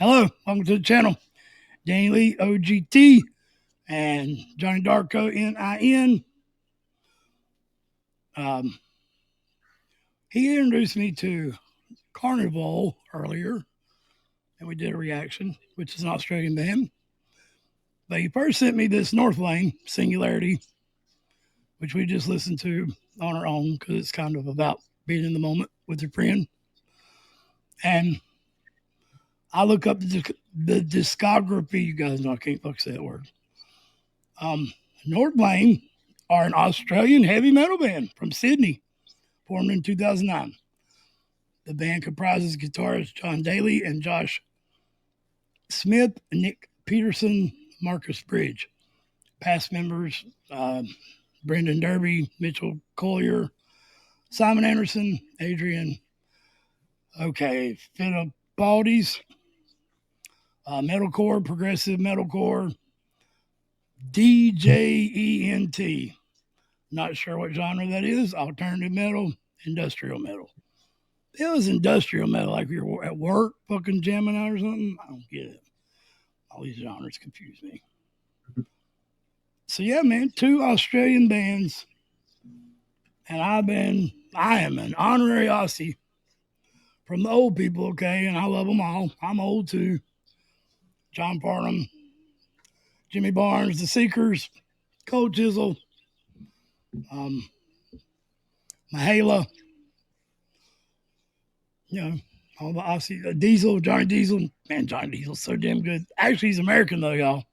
Hello, welcome to the channel. Danny Lee OGT and Johnny Darko NIN. He introduced me to Carnival earlier, and we did a reaction, which is an Australian band. But he first sent me this Northlane Singularity, which we just listened to on our own because it's kind of about being in the moment with your friend. And I look up the discography. You guys know I can't fuck say that word. Northlane are an Australian heavy metal band from Sydney, formed in 2009. The band comprises guitarists John Daly and Josh Smith, Nick Peterson, Marcus Bridge. Past members Brendan Derby, Mitchell Collier, Simon Anderson, Adrian Fittipaldi's, metalcore, progressive metalcore, DJENT. Not sure what genre that is. Alternative metal, industrial metal. It was industrial metal, like you're at work fucking jamming out or something. I don't get it. All these genres confuse me. So yeah, man, 2 Australian bands, and I am an honorary Aussie from the old people, okay, and I love them all. I'm old too. John Farnham, Jimmy Barnes, The Seekers, Cold Chisel, Mahala, you know, all the Aussie, Diesel, Johnny Diesel. Man, Johnny Diesel's so damn good. Actually, he's American though, y'all.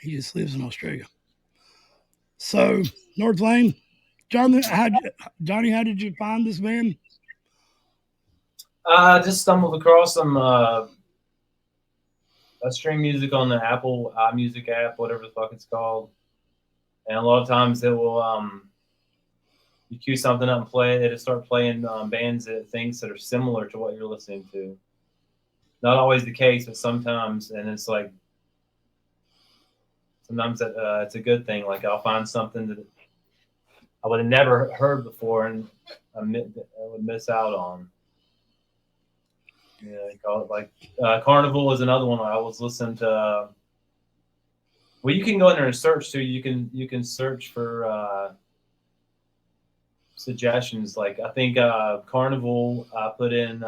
He just lives in Australia. So, Northlane, Johnny, how did you find this band? I just stumbled across some stream music on the Apple iMusic app, whatever the fuck it's called. And a lot of times it will you cue something up and play it, it'll start playing bands that things that are similar to what you're listening to. Not always the case, but sometimes, and it's like sometimes it's a good thing. Like I'll find something that I would have never heard before, and I would miss out on. Yeah, they call it like Carnival is another one. I was listening to. Well, you can go in there and search too. You can search for suggestions. Like I think Carnival, I put in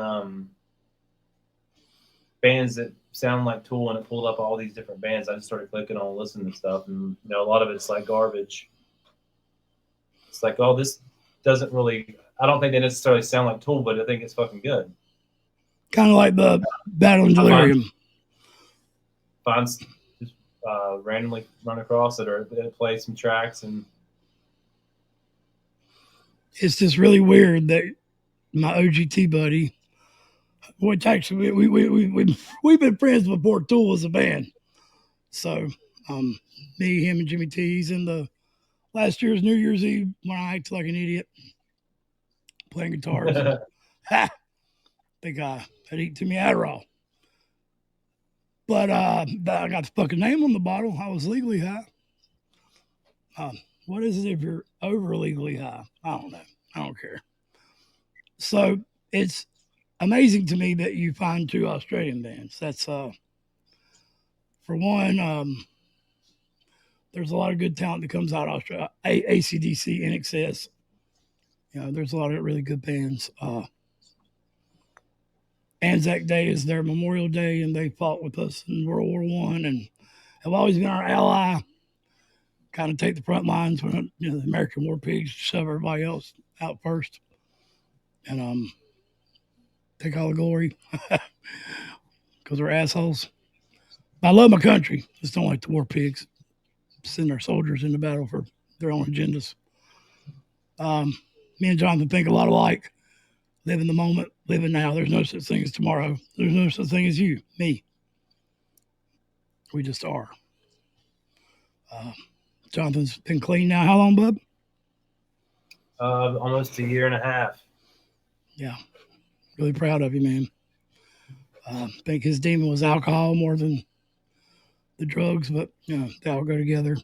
bands that sound like Tool, and it pulled up all these different bands. I just started clicking on listening to stuff, and a lot of it's like garbage. It's like, oh, this doesn't really. I don't think they necessarily sound like Tool, but I think it's fucking good. Kind of like the Battle in Delirium. Just randomly run across it, or play some tracks, and it's just really weird that my OGT buddy, which actually we've been friends before Tool was a band. So me, him, and Jimmy T. He's in the last year's New Year's Eve when I acted like an idiot playing guitars. I think I had eaten too many Adderall. But I got the fucking name on the bottle. I was legally high. What is it if you're over legally high? I don't know. I don't care. So it's amazing to me that you find 2 Australian bands. That's for one. There's a lot of good talent that comes out of Australia. ACDC, NXS. There's a lot of really good bands. Anzac Day is their Memorial Day, and they fought with us in World War I and have always been our ally. Kind of take the front lines when the American war pigs shove everybody else out first, and take all the glory because we're assholes. I love my country, just don't like the war pigs. Send our soldiers into battle for their own agendas. Me and Jonathan think a lot alike. Live in the moment, living now. There's no such thing as tomorrow. There's no such thing as you, me. We just are. Jonathan's been clean now. How long, bub? Almost a year and a half. Yeah. Really proud of you, man. I think his demon was alcohol more than the drugs, but they all go together.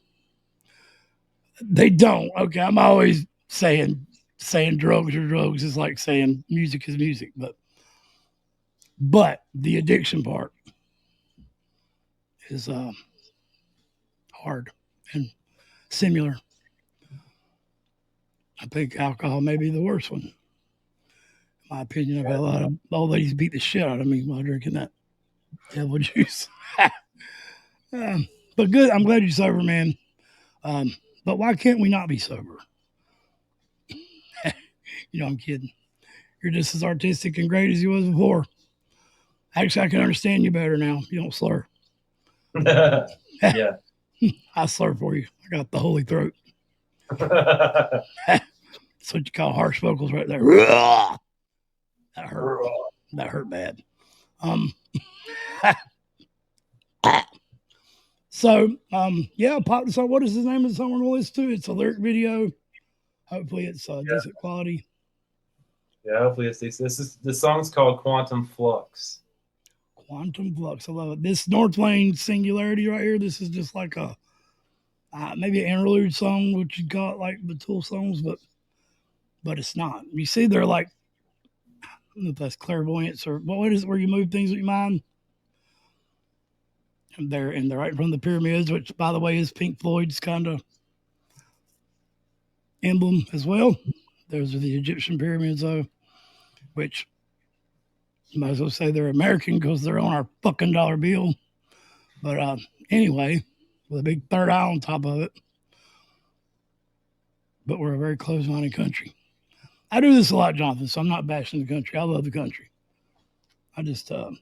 They don't. Okay, I'm always saying drugs are drugs is like saying music is music, but But the addiction part is hard and similar. I think alcohol may be the worst one. In my opinion, I've had a lot of old ladies beat the shit out of me while drinking that devil juice. But good. I'm glad you're sober, man. But why can't we not be sober? I'm kidding. You're just as artistic and great as you was before. Actually, I can understand you better now. You don't slur. Yeah. I slur for you. I got the holy throat. That's what you call harsh vocals right there. That hurt. That hurt bad. Yeah, pop the song. What is the name of the song we're going to listen to? It's a lyric video. Hopefully it's decent quality. Yeah, hopefully it's decent. The song's called Quantum Flux. Quantum Flux. I love it. This Northlane Singularity right here, this is just like a maybe an interlude song, which you call it like the Tool songs, but it's not. You see, they're like, I don't know if that's clairvoyance or what is it where you move things with your mind? And they're right in front of the pyramids, which, by the way, is Pink Floyd's kind of emblem as well. Those are the Egyptian pyramids, though, which you might as well say they're American because they're on our fucking dollar bill. But anyway, with a big third eye on top of it. But we're a very closed-minded country. I do this a lot, Jonathan, so I'm not bashing the country. I love the country. I just, don't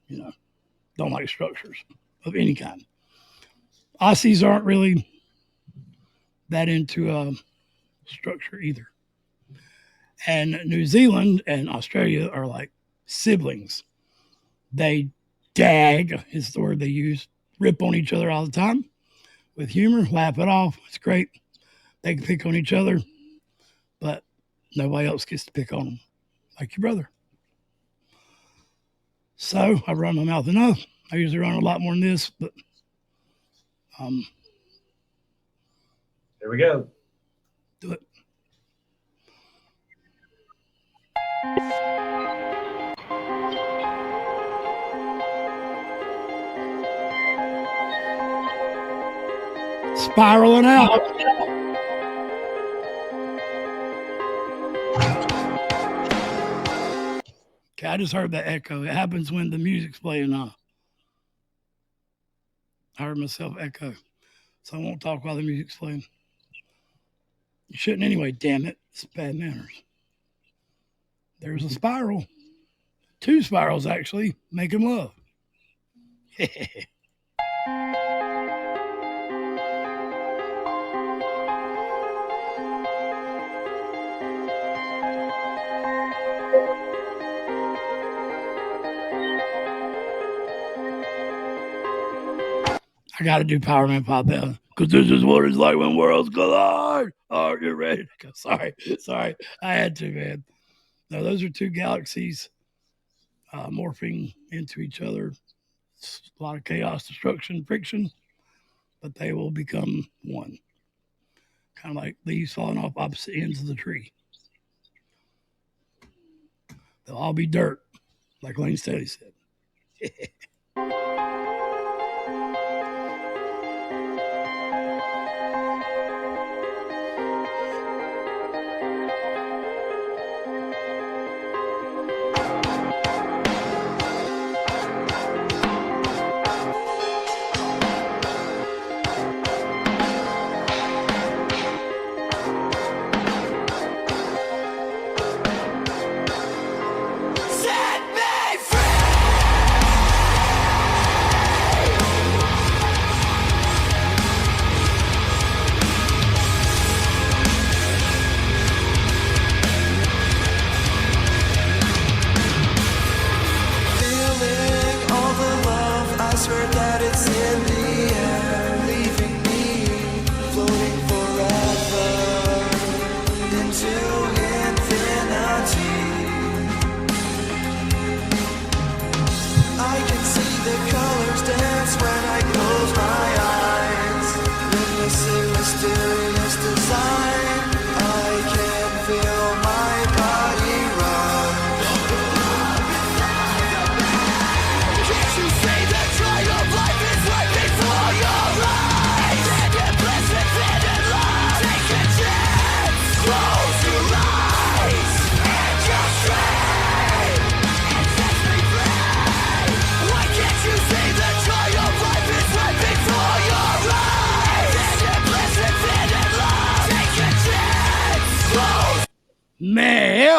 like structures of any kind. Aussies aren't really that into structure either. And New Zealand and Australia are like siblings. They dag is the word they use, rip on each other all the time with humor, laugh it off. It's great. They can pick on each other, but nobody else gets to pick on them like your brother. So I've run my mouth enough. I usually run a lot more than this, but here we go. Do it. Spiraling out. Okay, I just heard that echo. It happens when the music's playing now. I heard myself echo. So I won't talk while the music's playing. You shouldn't anyway, damn it. It's bad manners. There's a spiral. 2 spirals, actually, making love. I got to do Power Man Pop out because this is what it's like when worlds collide. Are you ready? Sorry. I had to, man. No, those are 2 galaxies morphing into each other. It's a lot of chaos, destruction, friction, but they will become one. Kind of like leaves falling off opposite ends of the tree. They'll all be dirt, like Lane Staley said.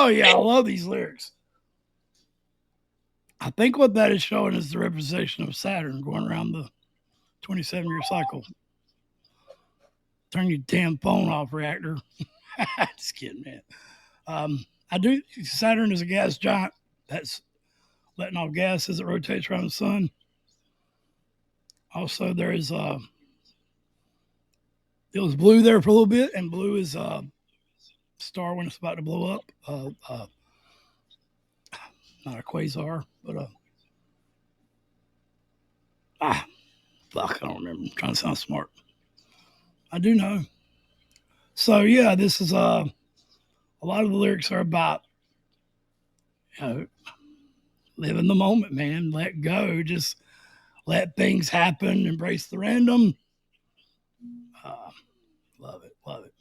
Oh, yeah, I love these lyrics. I think what that is showing is the representation of Saturn going around the 27-year cycle. Turn your damn phone off, reactor. Just kidding, man. I do. Saturn is a gas giant that's letting off gas as it rotates around the sun. Also, there is it was blue there for a little bit, and blue is a star when it's about to blow up. Not a quasar, but fuck, I don't remember. I'm trying to sound smart. I do know. So yeah, this is a lot of the lyrics are about, live in the moment, man. Let go. Just let things happen. Embrace the random. Love it. Love it.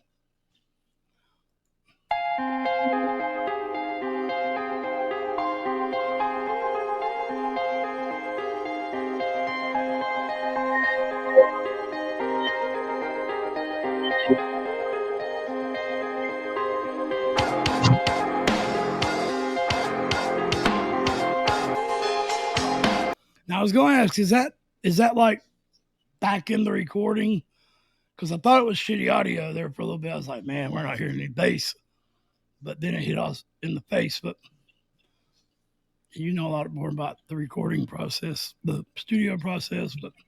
Now I was going to ask, is that like back in the recording? Because I thought it was shitty audio there for a little bit. I was like, man, we're not hearing any bass. But then it hit us in the face. But you know a lot more about the recording process, the studio process. But it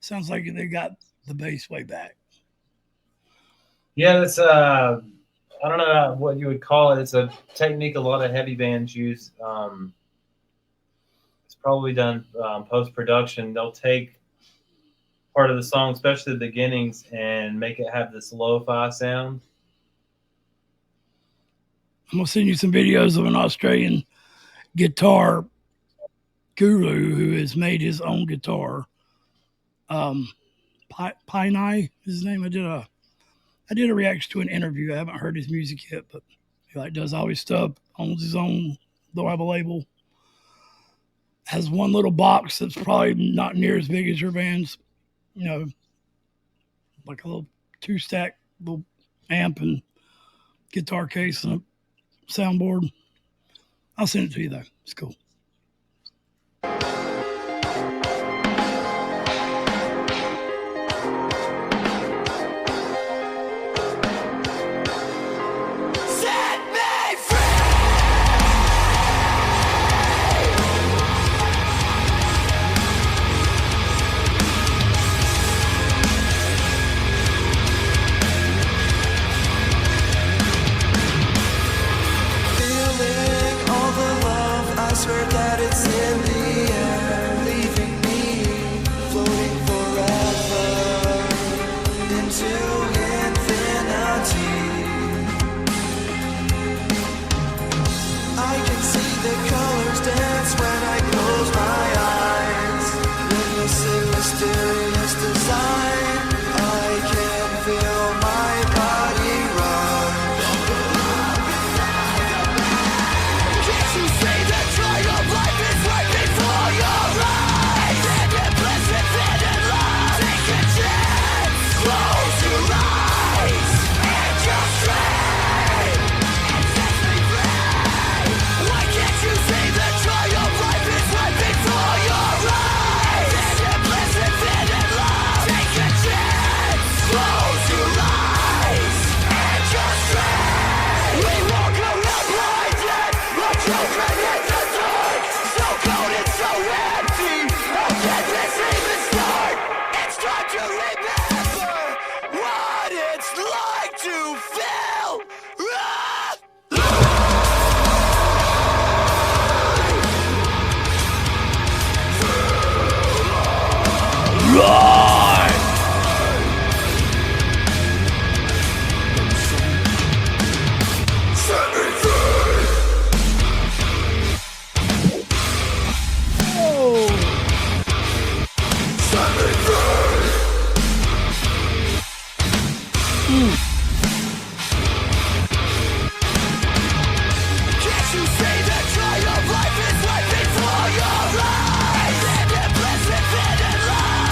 sounds like they got the bass way back. Yeah, that's I don't know what you would call it. It's a technique a lot of heavy bands use. It's probably done post-production. They'll take part of the song, especially the beginnings, and make it have this lo-fi sound. I'm going to send you some videos of an Australian guitar guru who has made his own guitar. Piney is his name. I did a reaction to an interview. I haven't heard his music yet, but he does all his stuff, owns his own, don't have a label. Has one little box that's probably not near as big as your band's, like a little 2-stack little amp and guitar case and a soundboard. I'll send it to you though. It's cool.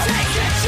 Take it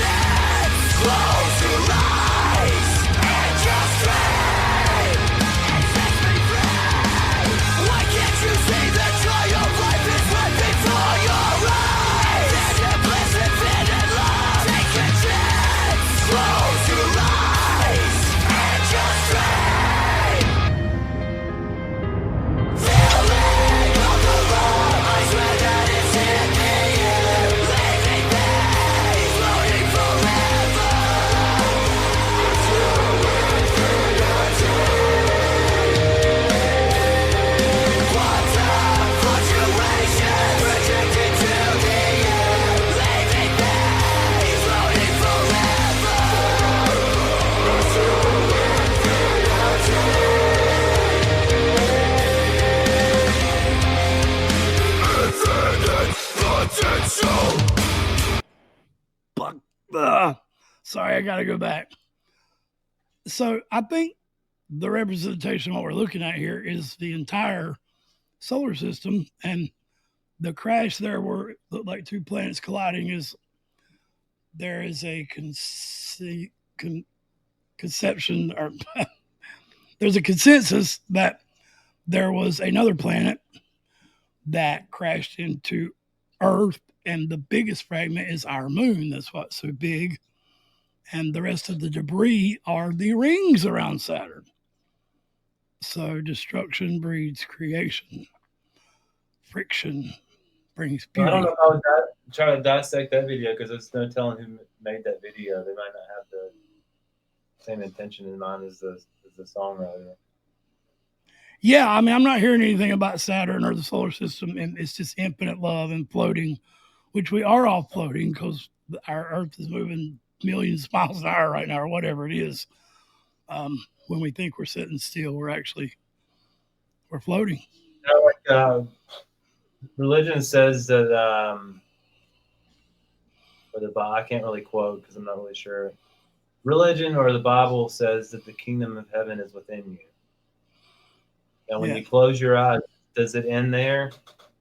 Sorry, I got to go back. So I think the representation of what we're looking at here is the entire solar system, and the crash there where it looked like two planets colliding is there is a conception, or there's a consensus that there was another planet that crashed into Earth, and the biggest fragment is our moon. That's why it's so big. And the rest of the debris are the rings around Saturn. So destruction breeds creation. Friction brings beauty. I don't know if I would try to dissect that video because there's no telling who made that video. They might not have the same intention in mind as the songwriter. Yeah, I mean, I'm not hearing anything about Saturn or the solar system, and it's just infinite love and floating, which we are all floating because our Earth is moving millions of miles an hour right now, or whatever it is. When we think we're sitting still, we're floating. Religion says that, I can't really quote because I'm not really sure. Religion or the Bible says that the kingdom of heaven is within you. And when you close your eyes, does it end there?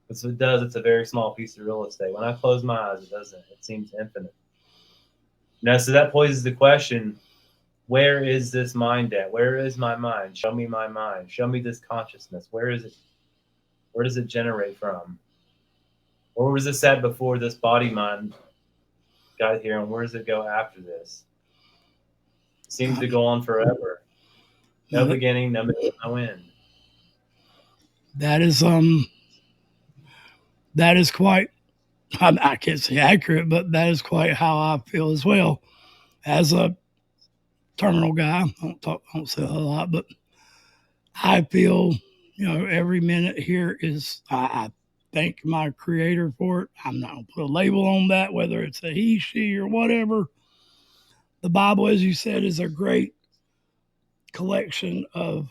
If it does, it's a very small piece of real estate. When I close my eyes, it doesn't. It seems infinite. Now, so that poses the question, where is this mind at? Where is my mind? Show me my mind. Show me this consciousness. Where is it? Where does it generate from? Where was this at before this body mind got here, and where does it go after this? It seems to go on forever. No beginning, no middle, no end. That is quite, I can't say accurate, but that is quite how I feel as well. As a terminal guy, I don't say a lot, but I feel, every minute here is, I thank my creator for it. I'm not going to put a label on that, whether it's a he, she, or whatever. The Bible, as you said, is a great collection of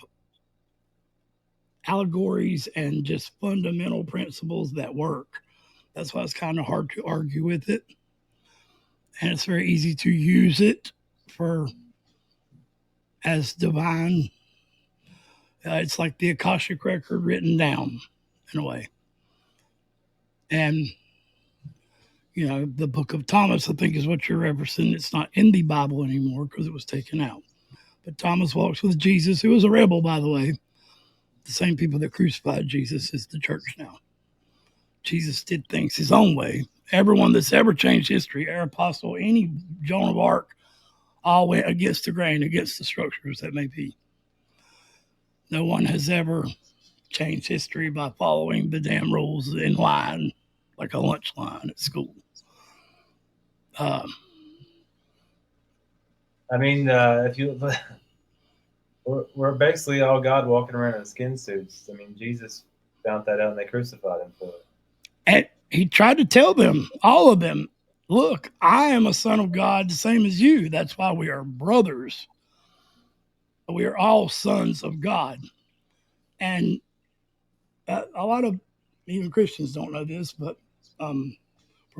allegories and just fundamental principles that work. That's why it's kind of hard to argue with it. And it's very easy to use it as divine. It's like the Akashic record written down in a way. And, the book of Thomas, I think, is what you're referencing. It's not in the Bible anymore because it was taken out. But Thomas walks with Jesus, who was a rebel, by the way. The same people that crucified Jesus is the church now. Jesus did things his own way. Everyone that's ever changed history, our apostle, any Joan of Arc, all went against the grain, against the structures that may be. No one has ever changed history by following the damn rules in line, like a lunch line at school. If you, we're basically all God walking around in skin suits. I mean, Jesus found that out and they crucified him for it. And he tried to tell them, all of them, look, I am a son of God, the same as you. That's why we are brothers. We are all sons of God. And a lot of even Christians don't know this, but from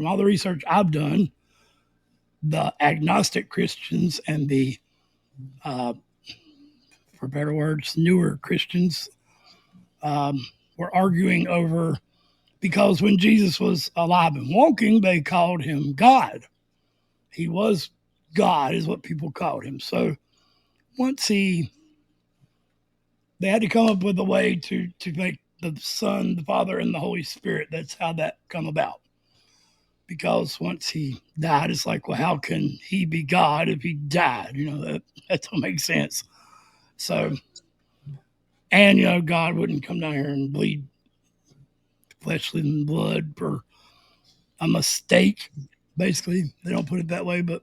all the research I've done, the agnostic Christians and the, for better words, newer Christians were arguing over, because when Jesus was alive and walking, they called him God. He was God, is what people called him. So once they had to come up with a way to make the Son, the Father, and the Holy Spirit. That's how that come about. Because once he died, it's like, well, how can he be God if he died? That don't make sense. So, and, God wouldn't come down here and bleed fleshly blood for a mistake. Basically, they don't put it that way, but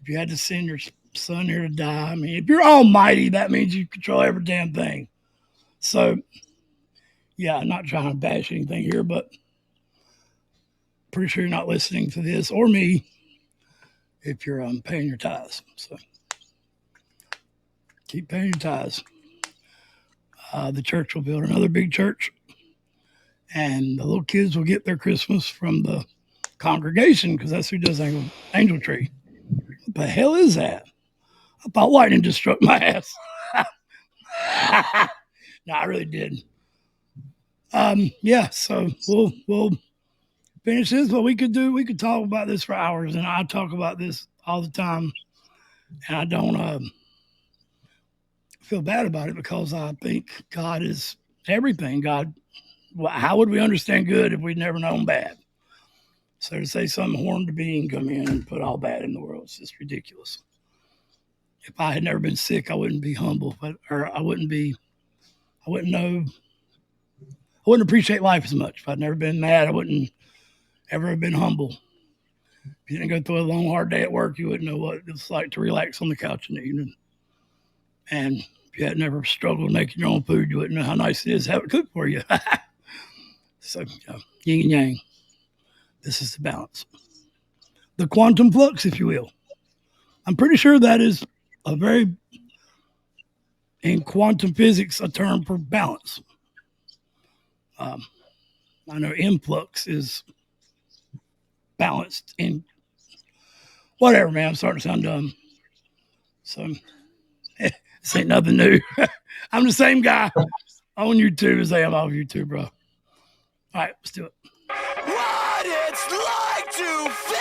if you had to send your son here to die, I mean, if you're almighty, that means you control every damn thing. So, yeah, I'm not trying to bash anything here, but pretty sure you're not listening to this or me if you're paying your tithes. So keep paying your tithes. The church will build another big church, and the little kids will get their Christmas from the congregation because that's who does Angel Tree. What the hell is that? I thought lightning just struck my ass. No, I really did. Yeah, so we'll finish this. What we could talk about this for hours, and I talk about this all the time, and I don't feel bad about it because I think God is everything. God, how would we understand good if we'd never known bad? So to say some horned being come in and put all bad in the world is just ridiculous. If I had never been sick, I wouldn't be humble, I wouldn't appreciate life as much. If I'd never been mad, I wouldn't ever have been humble. If you didn't go through a long, hard day at work, you wouldn't know what it's like to relax on the couch in the evening. And if you had never struggled making your own food, you wouldn't know how nice it is to have it cooked for you. So, yin and yang. This is the balance. The quantum flux, if you will. I'm pretty sure that is in quantum physics, a term for balance. I know influx is balanced in whatever, man. I'm starting to sound dumb. So this ain't nothing new. I'm the same guy on YouTube as I am off YouTube, bro. All right, let's do it. What it's like to feel.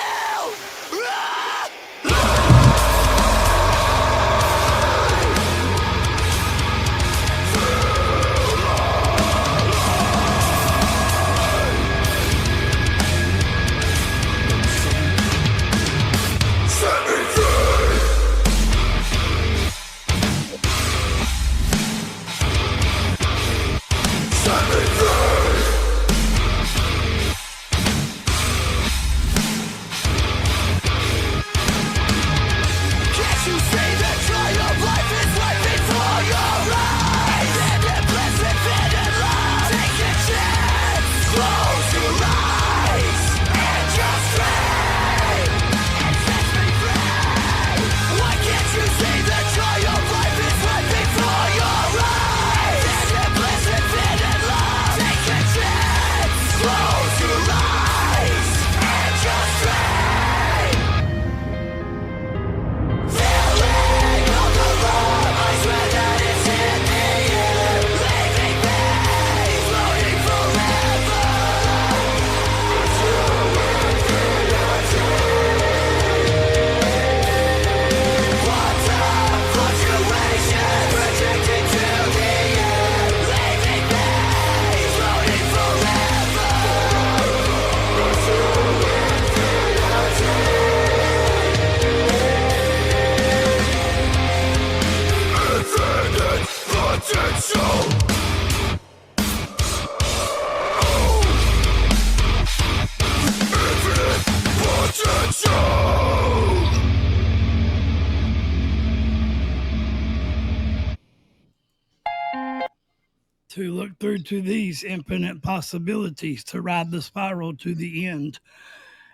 To look through to these infinite possibilities, to ride the spiral to the end,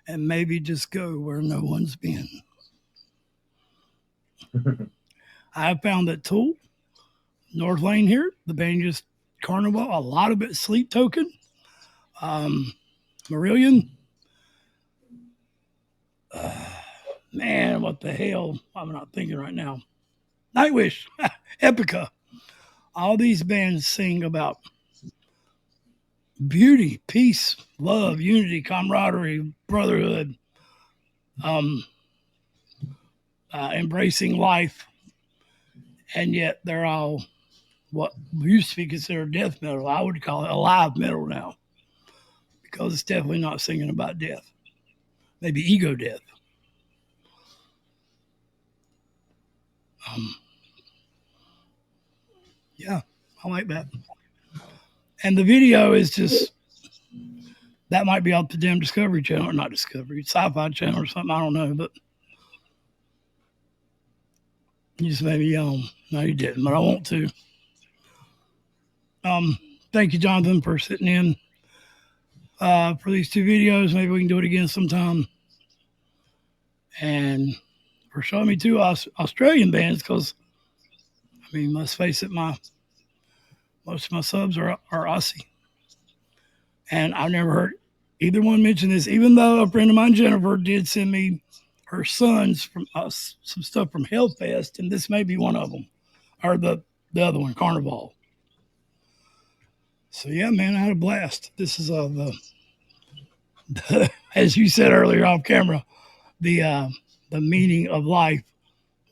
and maybe just go where no one's been. I have found that Tool, Northlane here, the Banjas Carnival, a lot of it Sleep Token, Marillion. Man, what the hell? I'm not thinking right now. Nightwish, Epica. All these bands sing about beauty, peace, love, unity, camaraderie, brotherhood, embracing life, and yet they're all what used to be considered death metal. I would call it alive metal now, because it's definitely not singing about death. Maybe ego death. Yeah, I like that. And the video is just, that might be off the damn Discovery Channel, or not Discovery, Sci-Fi Channel or something, I don't know, but you just made me yawn. No, you didn't, but I want to. Thank you, Jonathan, for sitting in for these two videos. Maybe we can do it again sometime. And for showing me two Australian bands, because, I mean, let's face it, most of my subs are Aussie. And I've never heard either one mention this, even though a friend of mine, Jennifer, did send me her sons from us some stuff from Hellfest, and this may be one of them, or the other one, Carnival. So yeah, man, I had a blast. This is the as you said earlier off camera, the meaning of life.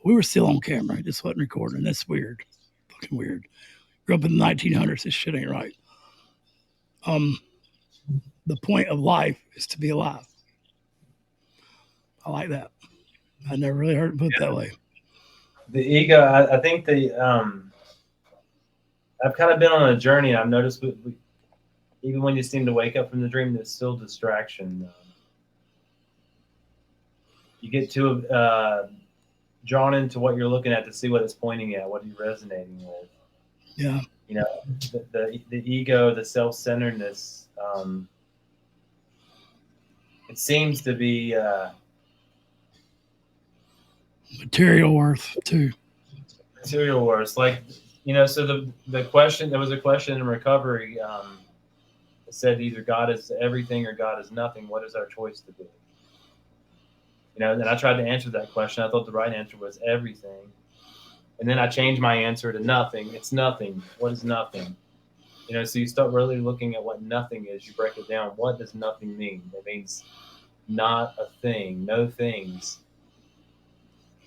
We were still on camera; it just wasn't recording. That's weird, fucking weird. Grew up in the 1900s. This shit ain't right. The point of life is to be alive. I like that. I never really heard it put that way. The ego, I think I've kind of been on a journey. I've noticed even when you seem to wake up from the dream, there's still distraction. You get too drawn into what you're looking at to see what it's pointing at, what you're resonating with. Yeah. You know, the ego, the self-centeredness. It seems to be material worth too. Material worth, like, you know. So the question, there was a question in recovery. It said either God is everything or God is nothing. What is our choice to be? You know, and I tried to answer that question. I thought the right answer was everything. And then I changed my answer to nothing. It's nothing. What is nothing? You know, so you start really looking at what nothing is. You break it down. What does nothing mean? It means not a thing, no things.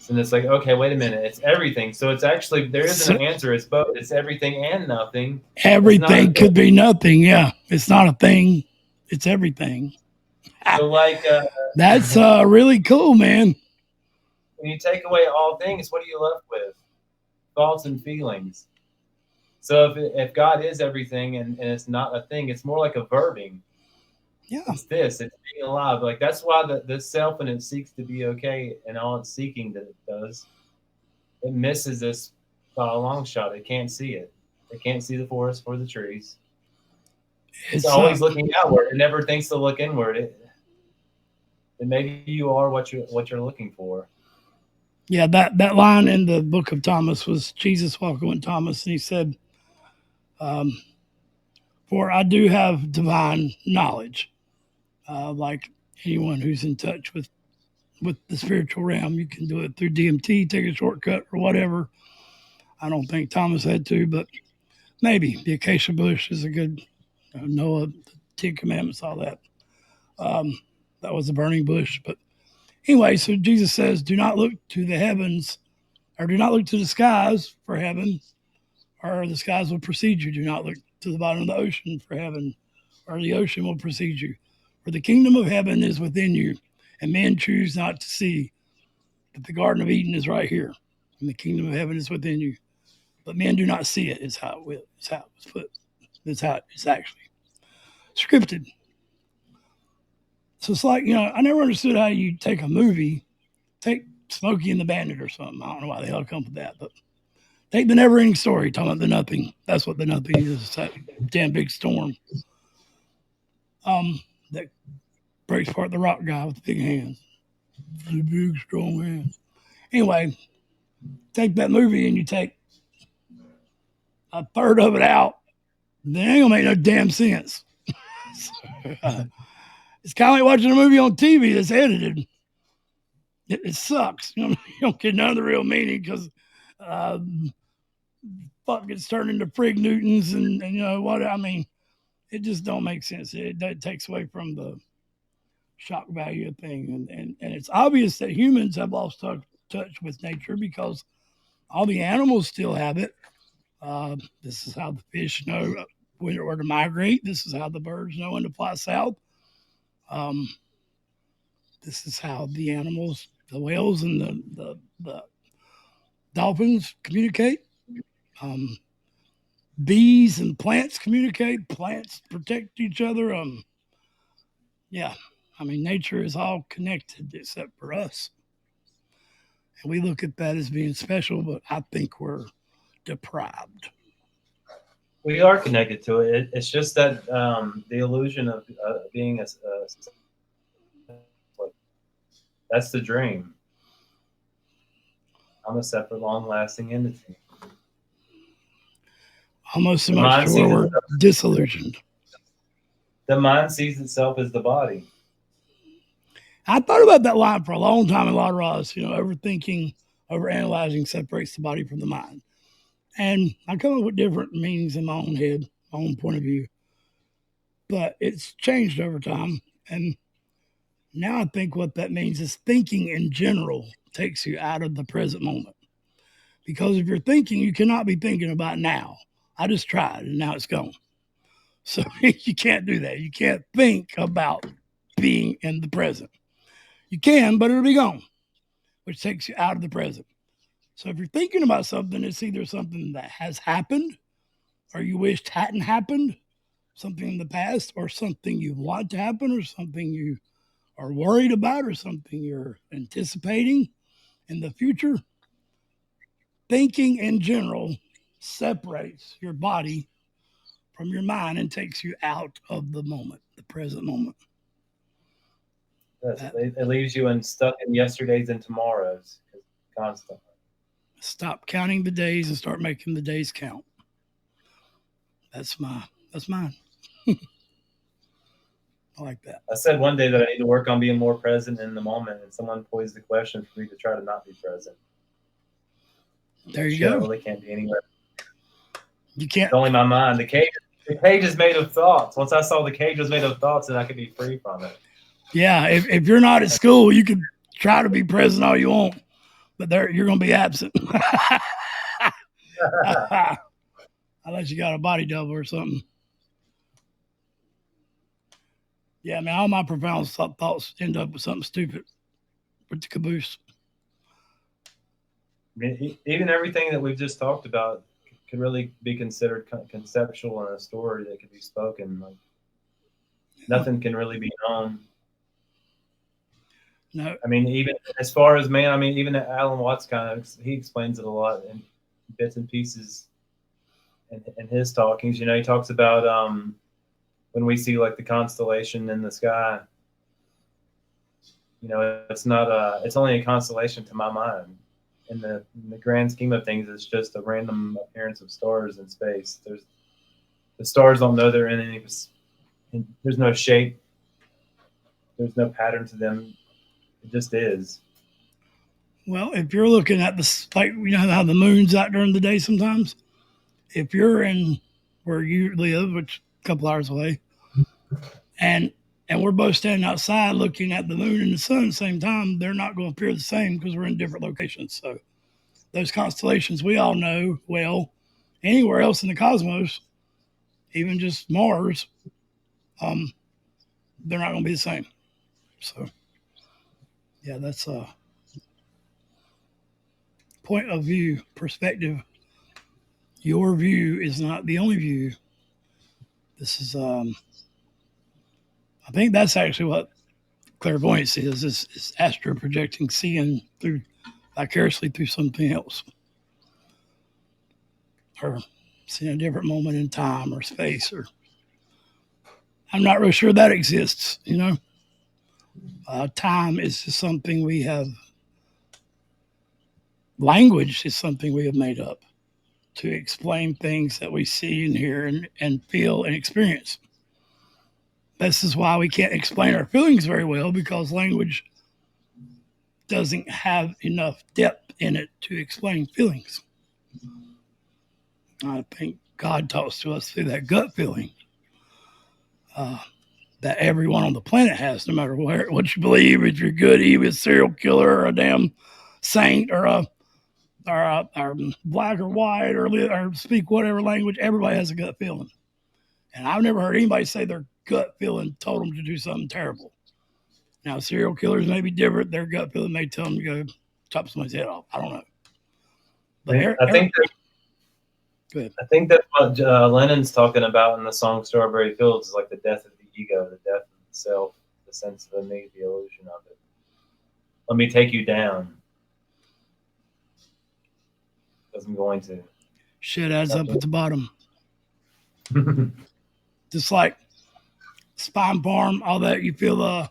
And it's like, okay, wait a minute. It's everything. So it's actually, there isn't an answer. It's both. It's everything and nothing. Everything could be nothing. Yeah. It's not a thing. It's everything. So like, that's really cool, man. When you take away all things, what are you left with? Thoughts and feelings. So if God is everything and it's not a thing, it's more like a verbing. Yeah. It's being alive. Like, that's why the self, and it seeks to be okay, and all it's seeking that it does, it misses this by a long shot. It can't see it. It can't see the forest for the trees. It's always looking outward. It never thinks to look inward. And maybe you are what you're looking for. Yeah, that line in the book of Thomas was Jesus walking with Thomas, and he said, for I do have divine knowledge. Like anyone who's in touch with the spiritual realm, you can do it through DMT, take a shortcut or whatever. I don't think Thomas had to, but maybe the acacia bush is a good Noah, the Ten Commandments, all that. That was a burning bush. But anyway, so Jesus says, do not look to the heavens, or do not look to the skies for heaven, or the skies will precede you. Do not look to the bottom of the ocean for heaven, or the ocean will precede you. For the kingdom of heaven is within you, and men choose not to see that the Garden of Eden is right here, and the kingdom of heaven is within you. But men do not see it, is how it was put. That's how it's actually scripted. So it's like, I never understood how you take a movie, take Smokey and the Bandit or something. I don't know why the hell it comes with that, but take the never ending story, talking about the nothing. That's what the nothing is. It's that damn big storm. That breaks apart the rock guy with the big hands. The big, strong hands. Anyway, take that movie and you take a third of it out, then it ain't gonna make no damn sense. It's kind of like watching a movie on TV that's edited. It sucks. You don't get none of the real meaning because fuck gets turned into Frig Newtons and what I mean. It just don't make sense. It takes away from the shock value of thing, and it's obvious that humans have lost touch with nature because all the animals still have it. This is how the fish know when or to migrate. This is how the birds know when to fly south. This is how the animals, the whales and the dolphins communicate. Bees and plants communicate. Plants protect each other. Yeah, I mean, nature is all connected except for us. And we look at that as being special, but I think we're deprived. We are connected to it. It's just that the illusion of being that's the dream. I'm a separate, long-lasting entity. Almost so much to where we're disillusioned. The mind sees itself as the body. I thought about that line for a long time in La Ross. Overthinking, overanalyzing separates the body from the mind. And I come up with different meanings in my own head, my own point of view. But it's changed over time. And now I think what that means is thinking in general takes you out of the present moment. Because if you're thinking, you cannot be thinking about now. I just tried and now it's gone. So you can't do that. You can't think about being in the present. You can, but it'll be gone, which takes you out of the present. So if you're thinking about something, it's either something that has happened or you wished hadn't happened, something in the past, or something you want to happen, or something you are worried about, or something you're anticipating in the future. Thinking in general separates your body from your mind and takes you out of the moment, the present moment. Yes, it leaves you stuck in yesterdays and tomorrows constantly. Stop counting the days and start making the days count. That's mine. I like that. I said one day that I need to work on being more present in the moment, and someone posed the question for me to try to not be present. There you go. I really can't be anywhere. You can't. It's only my mind. The cage is made of thoughts. Once I saw the cage was made of thoughts, then I could be free from it. Yeah, if you're not at school, you can try to be present all you want, but you're going to be absent. Unless you got a body double or something. Yeah, man, all my profound thoughts end up with something stupid with the caboose. I mean, even everything that we've just talked about can really be considered conceptual in a story that could be spoken. Like nothing can really be known. No. I mean, even as far as man, I mean, even Alan Watts he explains it a lot in bits and pieces in his talkings. He talks about when we see like the constellation in the sky. It's not it's only a constellation to my mind. In the grand scheme of things, it's just a random appearance of stars in space. The stars don't know they're in any. There's no shape. There's no pattern to them. It just is. Well, if you're looking at how the moon's out during the day sometimes, if you're in where you live, which is a couple hours away, and we're both standing outside looking at the moon and the sun at the same time, they're not going to appear the same because we're in different locations. So those constellations we all know well, anywhere else in the cosmos, even just Mars, they're not going to be the same. So, yeah, that's a point of view, perspective. Your view is not the only view. This is, I think that's actually what clairvoyance is astral projecting, seeing through vicariously through something else, or seeing a different moment in time or space, or I'm not really sure that exists. Time is just something we have. Language is something we have made up to explain things that we see and hear and feel and experience. This is why we can't explain our feelings very well, because language doesn't have enough depth in it to explain feelings. I think God talks to us through that gut feeling that everyone on the planet has, no matter what you believe. If you're good, evil, serial killer, or a damn saint, or black or white, or speak whatever language, everybody has a gut feeling. And I've never heard anybody say their gut feeling told them to do something terrible. Now, serial killers may be different. Their gut feeling may tell them to go chop somebody's head off. I don't know. But I think that's what Lennon's talking about in the song Strawberry Fields is like the death of the ego, the death of the self, the sense of me, the illusion of it. Let me take you down. Because I'm going to. Shit adds up at the bottom. Just like spine farm, all that you feel. I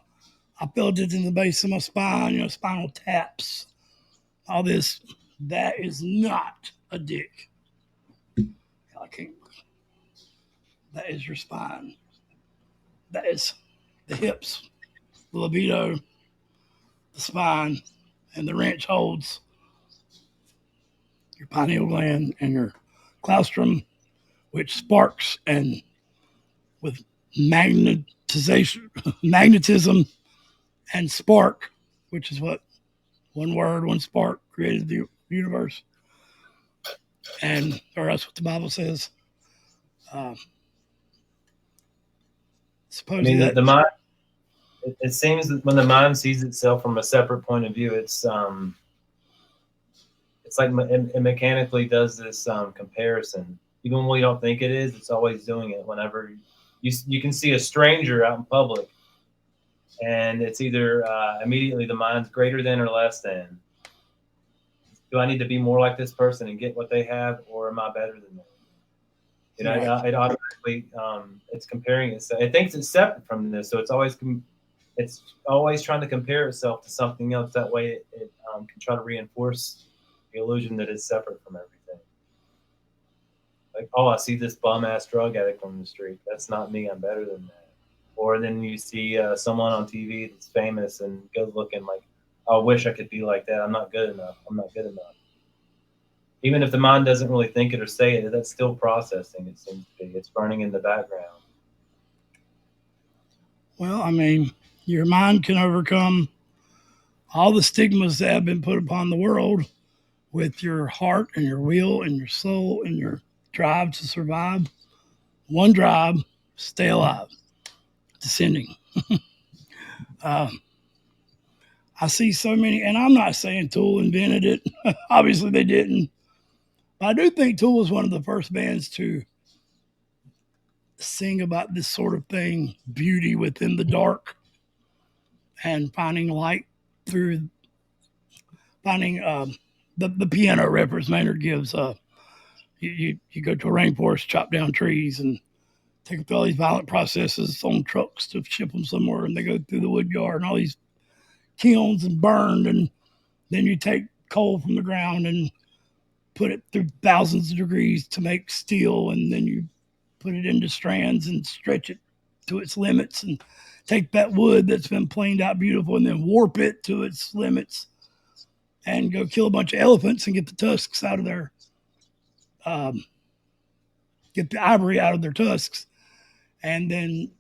felt it in the base of my spine. Spinal taps. All this. That is not a dick. I can't. That is your spine. That is the hips, the libido, the spine, and the wrench holds your pineal gland and your claustrum, which sparks and with magnetism and spark, which is what one word, one spark created the universe. And, or that's what the Bible says. Supposedly the mind, it seems that when the mind sees itself from a separate point of view, it's like it mechanically does this comparison. Even when we don't think it is, it's always doing it. Whenever you can see a stranger out in public, and it's either immediately the mind's greater than or less than. Do I need to be more like this person and get what they have, or am I better than them? You know, Right. it automatically it's comparing itself. It thinks it's separate from this, so it's always trying to compare itself to something else. That way, it can try to reinforce the illusion that it's separate from everything. Like, oh, I see this bum ass drug addict on the street. That's not me. I'm better than that. Or then you see someone on TV that's famous and good looking, like, I wish I could be like that. I'm not good enough. I'm not good enough. Even if the mind doesn't really think it or say it, that's still processing, it seems to be. It's burning in the background. Well, I mean, your mind can overcome all the stigmas that have been put upon the world with your heart and your will and your soul and your drive to survive. One drive, stay alive. Descending. I see so many, and I'm not saying Tool invented it. Obviously, they didn't. But I do think Tool was one of the first bands to sing about this sort of thing, beauty within the dark, and finding light through finding the piano reference Maynard gives. You go to a rainforest, chop down trees, and take all these violent processes on trucks to ship them somewhere, and they go through the wood yard and all these kilns and burned, and then you take coal from the ground and put it through thousands of degrees to make steel, and then you put it into strands and stretch it to its limits, and take that wood that's been planed out beautiful and then warp it to its limits, and go kill a bunch of elephants and get the tusks out of their get the ivory out of their tusks, and then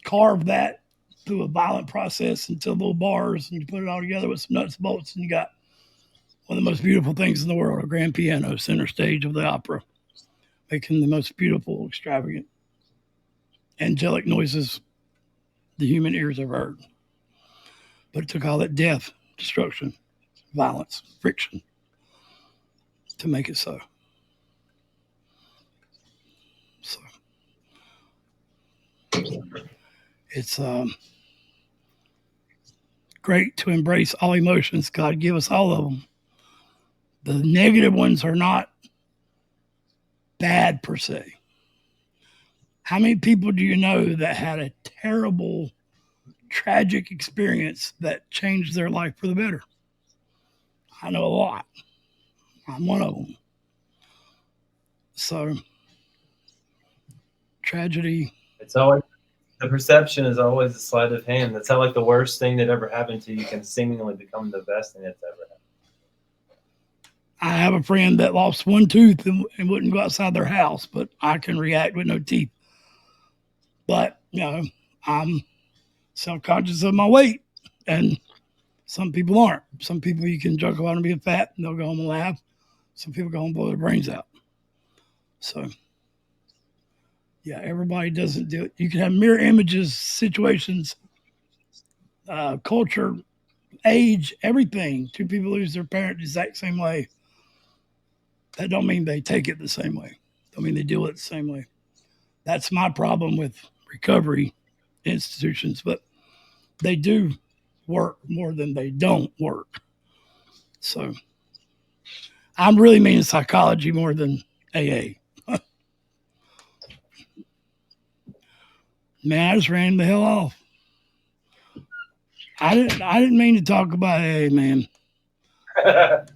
carve that through a violent process into little bars, and you put it all together with some nuts and bolts, and you got one of the most beautiful things in the world, a grand piano, center stage of the opera, making the most beautiful, extravagant, angelic noises the human ears have heard. But it took all that death, destruction, violence, friction to make it so. So it's great to embrace all emotions. God give us all of them. The negative ones are not bad per se. How many people do you know that had a terrible, tragic experience that changed their life for the better? I know a lot. I'm one of them. So, tragedy. It's always, the perception is always a sleight of hand. That's how, like, the worst thing that ever happened to you can seemingly become the best thing that's ever happened. I have a friend that lost one tooth and wouldn't go outside their house, but I can react with no teeth. But, I'm self-conscious of my weight, and some people aren't. Some people you can joke about them being fat, and they'll go home and laugh. Some people go home and blow their brains out. So, yeah, everybody doesn't do it. You can have mirror images, situations, culture, age, everything. Two people lose their parent the exact same way. That don't mean they take it the same way. Don't mean they deal with it the same way. That's my problem with recovery institutions, but they do work more than they don't work. So I'm really meaning psychology more than AA. Man, I just ran the hell off. I didn't mean to talk about AA, man.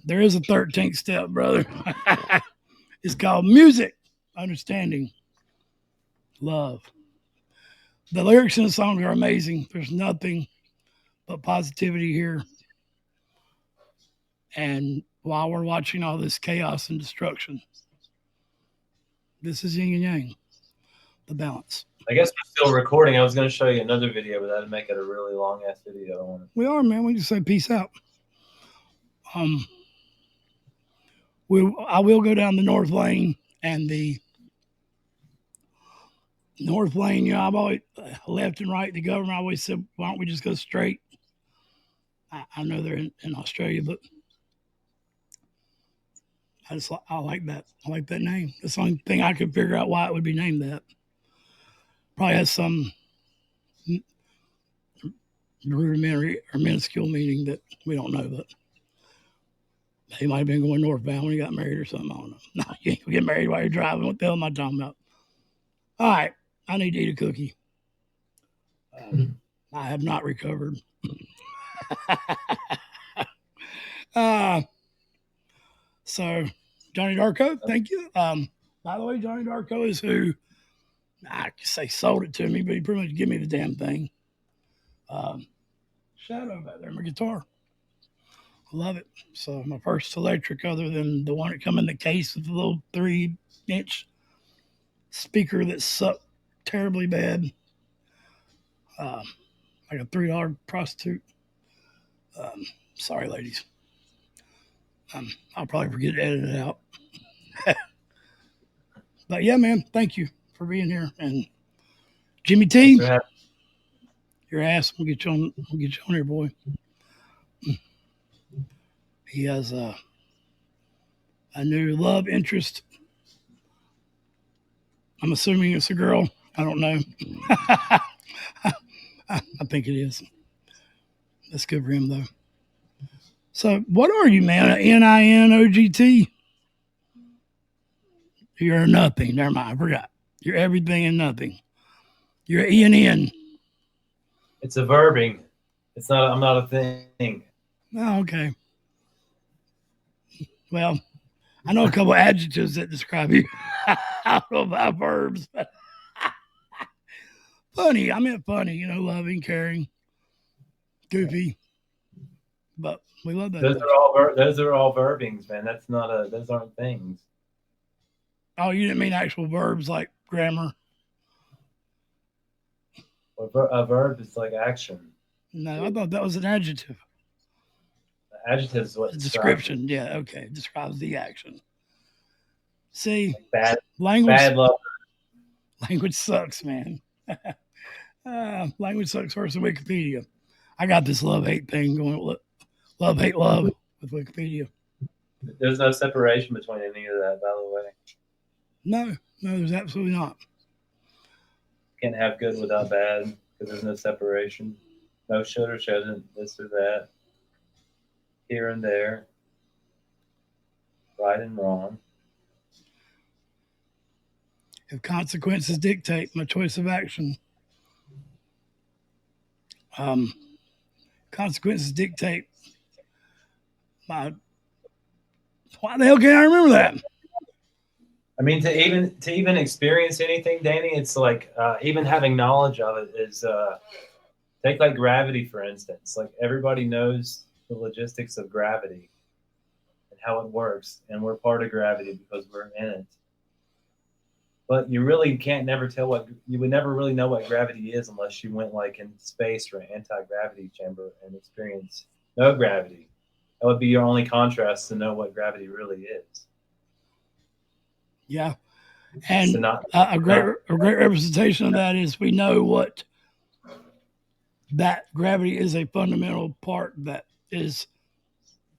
There is a 13th step, brother. It's called music, understanding, love. The lyrics in the song are amazing. There's nothing but positivity here. And while we're watching all this chaos and destruction, this is yin and yang, the balance. I guess we're still recording. I was going to show you another video, but that'd make it a really long ass video. We are, man. We just say peace out. I will go down the Northlane and the Northlane. You know, I've always left and right. The government always said, "Why don't we just go straight?" I know they're in Australia, but I like that. I like that name. That's the only thing I could figure out why it would be named that. Probably has some rudimentary or minuscule meaning that we don't know, but he might have been going northbound when he got married or something. I don't know. No, you ain't gonna get married while you're driving. What the hell am I talking about? All right, I need to eat a cookie. I have not recovered. So, Johnny Darko, thank you. By the way, Johnny Darko is who I say sold it to me, but he pretty much gave me the damn thing. Shadow back there, my guitar. I love it. So my first electric, other than the one that come in the case with the little 3-inch speaker that sucked terribly bad, like a $3 prostitute. Sorry, ladies. I'll probably forget to edit it out. But yeah, man, thank you for being here. And Jimmy T, your ass, we'll get you on here, boy. He has a new love interest. I'm assuming it's a girl. I don't know. I think it is. That's good for him, though. So, what are you, man? An NIN OGT? You're a nothing. Never mind. I forgot. You're everything and nothing. You're an ENN. It's a verbing. It's not. I'm not a thing. Oh, okay. Well, I know a couple adjectives that describe you. I don't know about verbs, but funny. I meant funny. You know, loving, caring, goofy. But we love that. Those are all verbings, man. That's not a. Those aren't things. Oh, you didn't mean actual verbs like grammar? A verb is like action. No, I thought that was an adjective. The adjective is what description. Yeah, okay. Describes the action. See, bad language. Bad love. Language sucks, man. Language sucks worse than Wikipedia. I got this love-hate thing going. Love, hate, love with Wikipedia. There's no separation between any of that, by the way. No, there's absolutely not. Can't have good without bad because there's no separation. No should or shouldn't, this or that. Here and there. Right and wrong. If consequences dictate my choice of action, consequences dictate my. Why the hell can't I remember that? I mean, to even experience anything, Danny, it's like even having knowledge of it is take like gravity, for instance. Like everybody knows the logistics of gravity and how it works, and we're part of gravity because we're in it. But you really can't never tell you would never really know what gravity is unless you went like in space or an anti-gravity chamber and experienced no gravity. That would be your only contrast to know what gravity really is. Yeah, and a great representation of that is we know what that gravity is, a fundamental part that is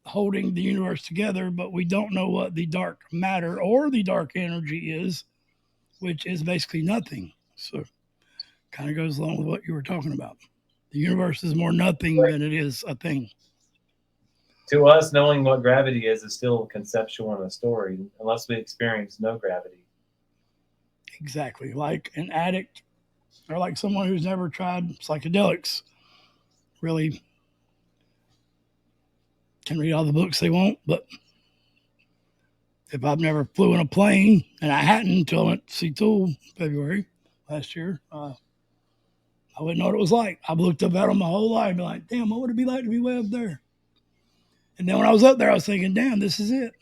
holding the universe together, but we don't know what the dark matter or the dark energy is, which is basically nothing. So kind of goes along with what you were talking about. The universe is more nothing than it is a thing. To us, knowing what gravity is still conceptual in a story, unless we experience no gravity. Exactly. Like an addict or like someone who's never tried psychedelics really can read all the books they want, but if I've never flew in a plane, and I hadn't until I went to see Tool February last year, I wouldn't know what it was like. I've looked up at them my whole life, be like, damn, what would it be like to be way up there? And then when I was up there, I was thinking, damn, this is it.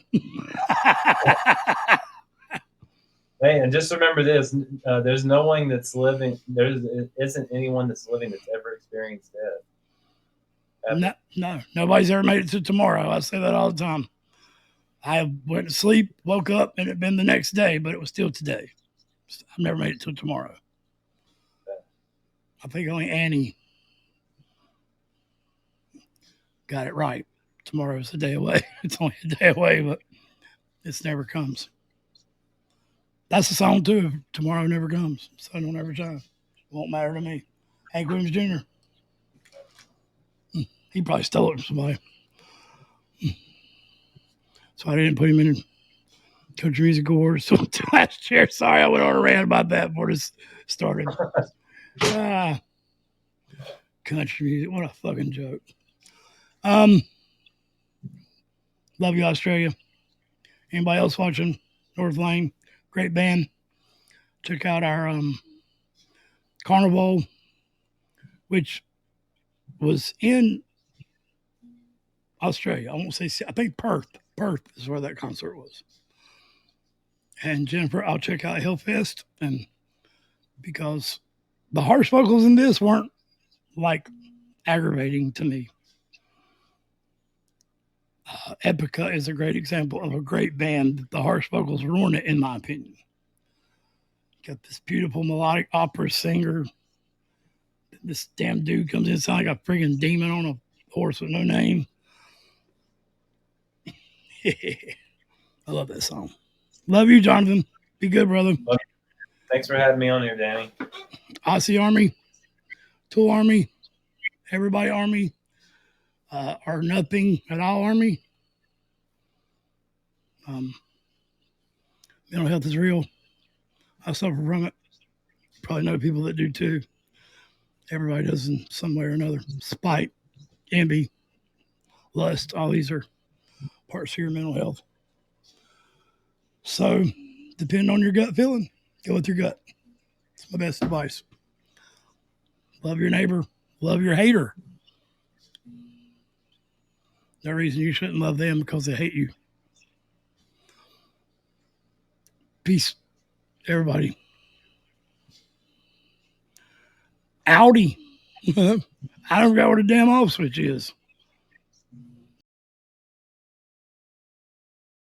Hey, and just remember this: there's no one that's living. There isn't anyone that's living that's ever experienced death. No, nobody's ever made it to tomorrow. I say that all the time. I went to sleep, woke up, and it'd been the next day, but it was still today. I've never made it till tomorrow. I think only Annie got it right. Tomorrow's a day away. It's only a day away, but it never comes. That's the song too. Tomorrow never comes. Sun will never shine. Won't matter to me. Hank Williams Jr. He probably stole it from somebody. So I didn't put him in country music awards until last year. Sorry, I went on a rant about that before this started. Country music. What a fucking joke. Love you, Australia. Anybody else watching Northlane? Great band. Check out our Carnival, which was in Australia. I won't say, I think Perth. Perth is where that concert was. And Jennifer, I'll check out Hellfest, and because the harsh vocals in this weren't like aggravating to me. Epica is a great example of a great band. The harsh vocals ruin it, in my opinion. Got this beautiful melodic opera singer. This damn dude comes in sounding like a freaking demon on a horse with no name. I love that song. Love you, Jonathan. Be good, brother. Thanks for having me on here, Danny. Aussie Army, Tool Army, Everybody Army, or Nothing at All Army. Mental health is real. I suffer from it. Probably know people that do too. Everybody does in some way or another. Spite, envy, lust, all these are parts of your mental health. So, depend on your gut feeling. Go with your gut. It's my best advice. Love your neighbor. Love your hater. No reason you shouldn't love them because they hate you. Peace, everybody. Audi. I don't know what a damn off switch is.